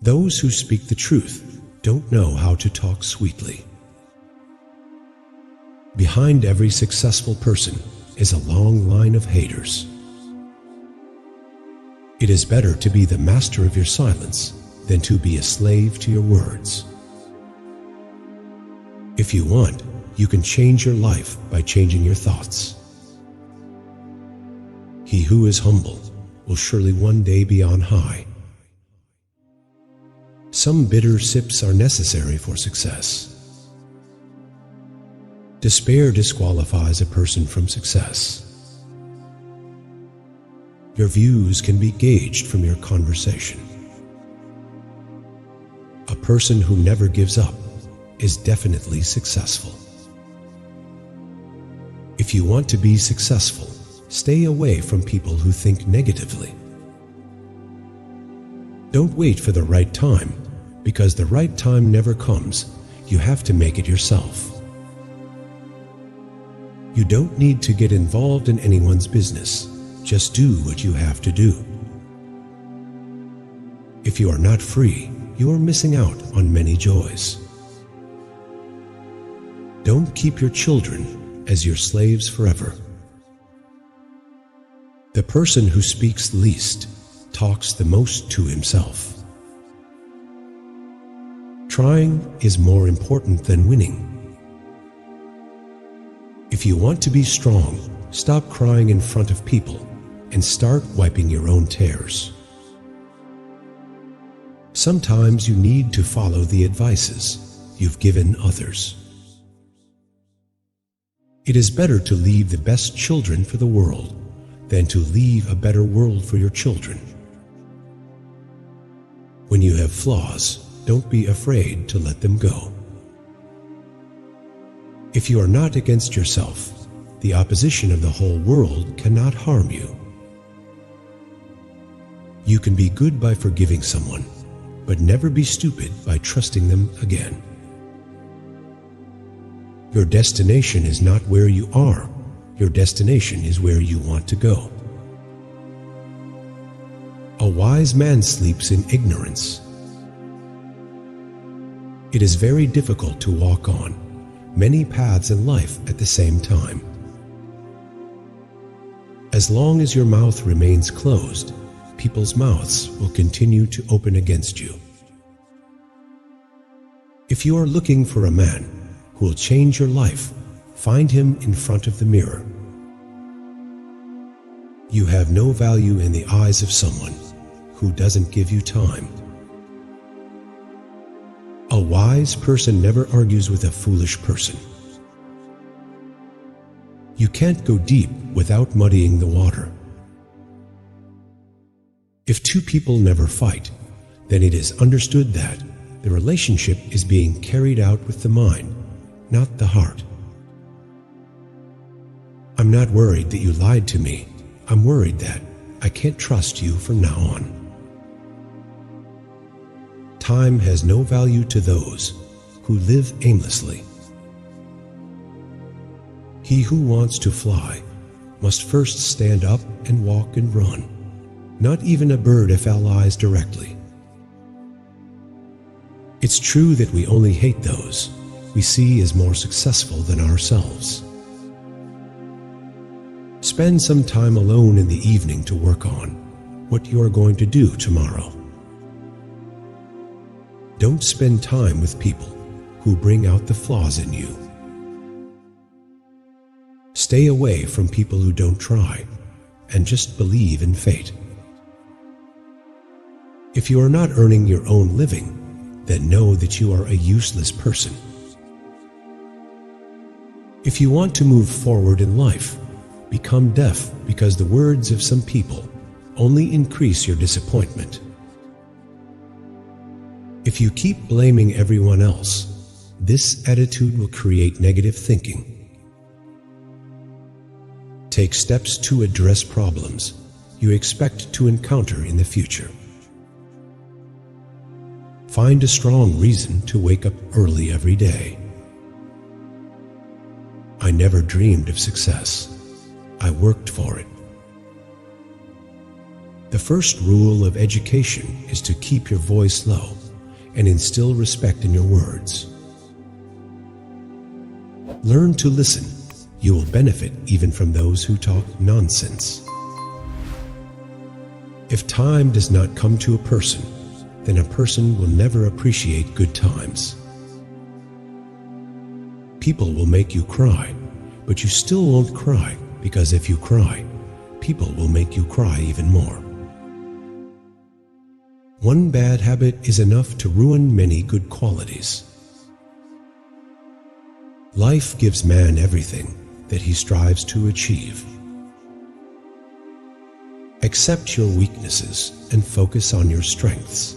Those who speak the truth don't know how to talk sweetly. Behind every successful person is a long line of haters. It is better to be the master of your silence than to be a slave to your words. If you want, you can change your life by changing your thoughts. He who is humble will surely one day be on high. Some bitter sips are necessary for success. Despair disqualifies a person from success. Your views can be gauged from your conversation. A person who never gives up is definitely successful. If you want to be successful, stay away from people who think negatively. Don't wait for the right time, because the right time never comes. You have to make it yourself. You don't need to get involved in anyone's business. Just do what you have to do. If you are not free, you are missing out on many joys. Don't keep your children as your slaves forever. The person who speaks least talks the most to himself. Trying is more important than winning. If you want to be strong, stop crying in front of people and start wiping your own tears. Sometimes you need to follow the advices you've given others. It is better to leave the best children for the world than to leave a better world for your children. When you have flaws, don't be afraid to let them go. If you are not against yourself, the opposition of the whole world cannot harm you. You can be good by forgiving someone, but never be stupid by trusting them again. Your destination is not where you are. Your destination is where you want to go. A wise man sleeps in ignorance. It is very difficult to walk on many paths in life at the same time. As long as your mouth remains closed, people's mouths will continue to open against you. If you are looking for a man who will change your life, find him in front of the mirror. You have no value in the eyes of someone who doesn't give you time. A wise person never argues with a foolish person. You can't go deep without muddying the water. If two people never fight, then it is understood that the relationship is being carried out with the mind, not the heart. I'm not worried that you lied to me. I'm worried that I can't trust you from now on. Time has no value to those who live aimlessly. He who wants to fly must first stand up and walk and run. Not even a bird flies directly. It's true that we only hate those we see as more successful than ourselves. Spend some time alone in the evening to work on what you are going to do tomorrow. Don't spend time with people who bring out the flaws in you. Stay away from people who don't try and just believe in fate. If you are not earning your own living, then know that you are a useless person. If you want to move forward in life, become deaf, because the words of some people only increase your disappointment. If you keep blaming everyone else, this attitude will create negative thinking. Take steps to address problems you expect to encounter in the future. Find a strong reason to wake up early every day. I never dreamed of success. I worked for it. The first rule of education is to keep your voice low and instill respect in your words. Learn to listen. You will benefit even from those who talk nonsense. If time does not come to a person, then a person will never appreciate good times. People will make you cry, but you still won't cry, because if you cry, people will make you cry even more. One bad habit is enough to ruin many good qualities. Life gives man everything that he strives to achieve. Accept your weaknesses and focus on your strengths.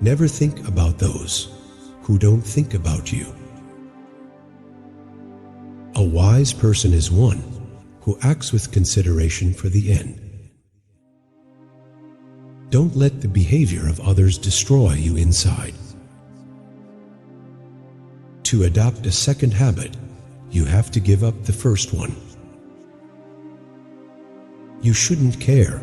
Never think about those who don't think about you. A wise person is one who acts with consideration for the end. Don't let the behavior of others destroy you inside. To adopt a second habit, you have to give up the first one. You shouldn't care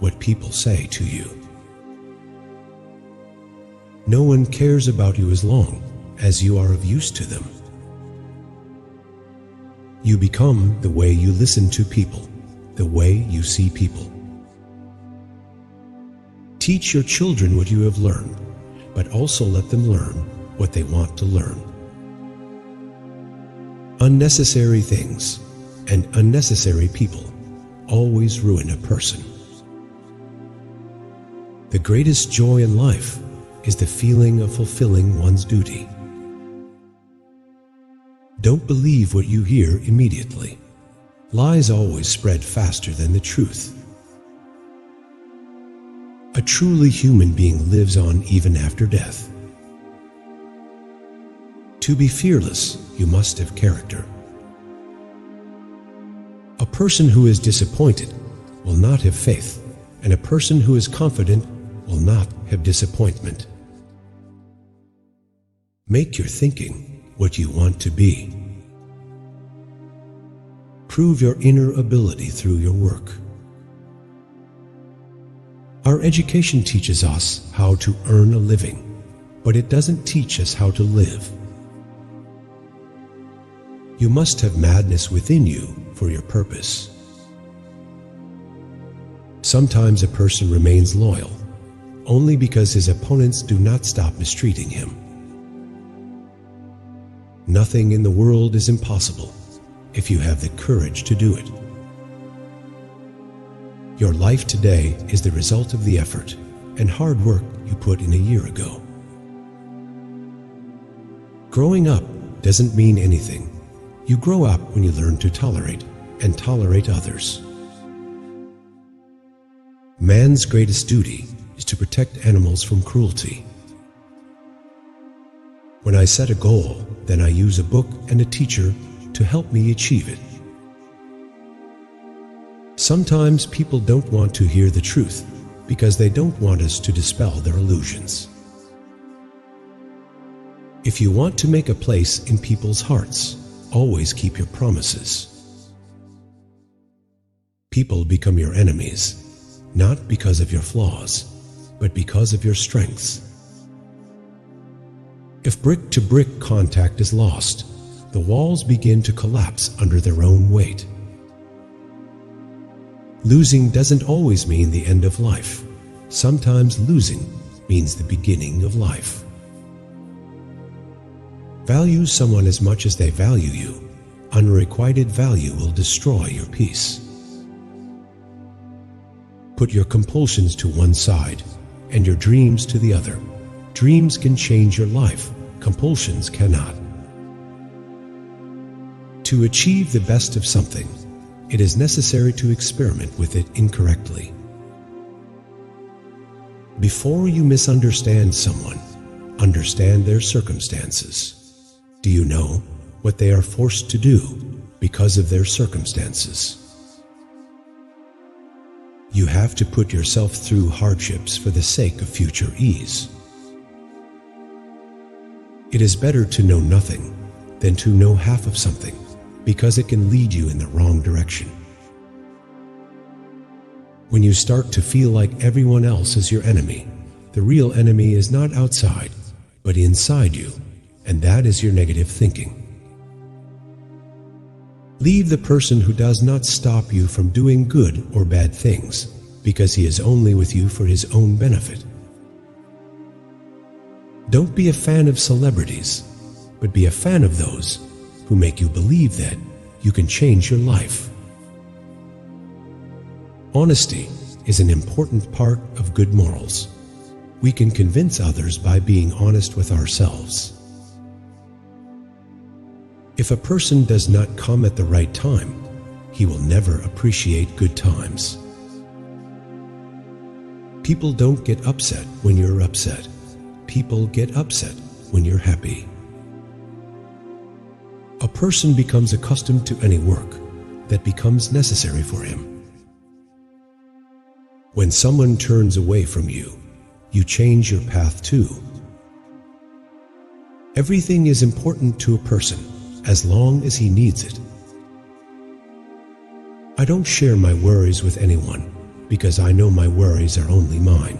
what people say to you. No one cares about you as long as you are of use to them. You become the way you listen to people, the way you see people. Teach your children what you have learned, but also let them learn what they want to learn. Unnecessary things and unnecessary people always ruin a person. The greatest joy in life is the feeling of fulfilling one's duty. Don't believe what you hear immediately. Lies always spread faster than the truth. A truly human being lives on even after death. To be fearless, you must have character. A person who is disappointed will not have faith, and a person who is confident will not have disappointment. Make your thinking what you want to be. Prove your inner ability through your work. Our education teaches us how to earn a living, but it doesn't teach us how to live. You must have madness within you for your purpose. Sometimes a person remains loyal only because his opponents do not stop mistreating him. Nothing in the world is impossible if you have the courage to do it. Your life today is the result of the effort and hard work you put in a year ago. Growing up doesn't mean anything. You grow up when you learn to tolerate and tolerate others. Man's greatest duty is to protect animals from cruelty. When I set a goal, then I use a book and a teacher to help me achieve it. Sometimes people don't want to hear the truth because they don't want us to dispel their illusions. If you want to make a place in people's hearts, always keep your promises. People become your enemies, not because of your flaws, but because of your strengths. If brick-to-brick contact is lost, the walls begin to collapse under their own weight. Losing doesn't always mean the end of life. Sometimes losing means the beginning of life. Value someone as much as they value you. Unrequited value will destroy your peace. Put your compulsions to one side and your dreams to the other. Dreams can change your life. Compulsions cannot. To achieve the best of something, it is necessary to experiment with it incorrectly. Before you misunderstand someone, understand their circumstances. Do you know what they are forced to do because of their circumstances? You have to put yourself through hardships for the sake of future ease. It is better to know nothing than to know half of something, because it can lead you in the wrong direction. When you start to feel like everyone else is your enemy, the real enemy is not outside, but inside you, and that is your negative thinking. Leave the person who does not stop you from doing good or bad things, because he is only with you for his own benefit. Don't be a fan of celebrities, but be a fan of those who make you believe that you can change your life. Honesty is an important part of good morals. We can convince others by being honest with ourselves. If a person does not come at the right time, he will never appreciate good times. People don't get upset when you're upset. People get upset when you're happy. A person becomes accustomed to any work that becomes necessary for him. When someone turns away from you, you change your path too. Everything is important to a person as long as he needs it. I don't share my worries with anyone because I know my worries are only mine.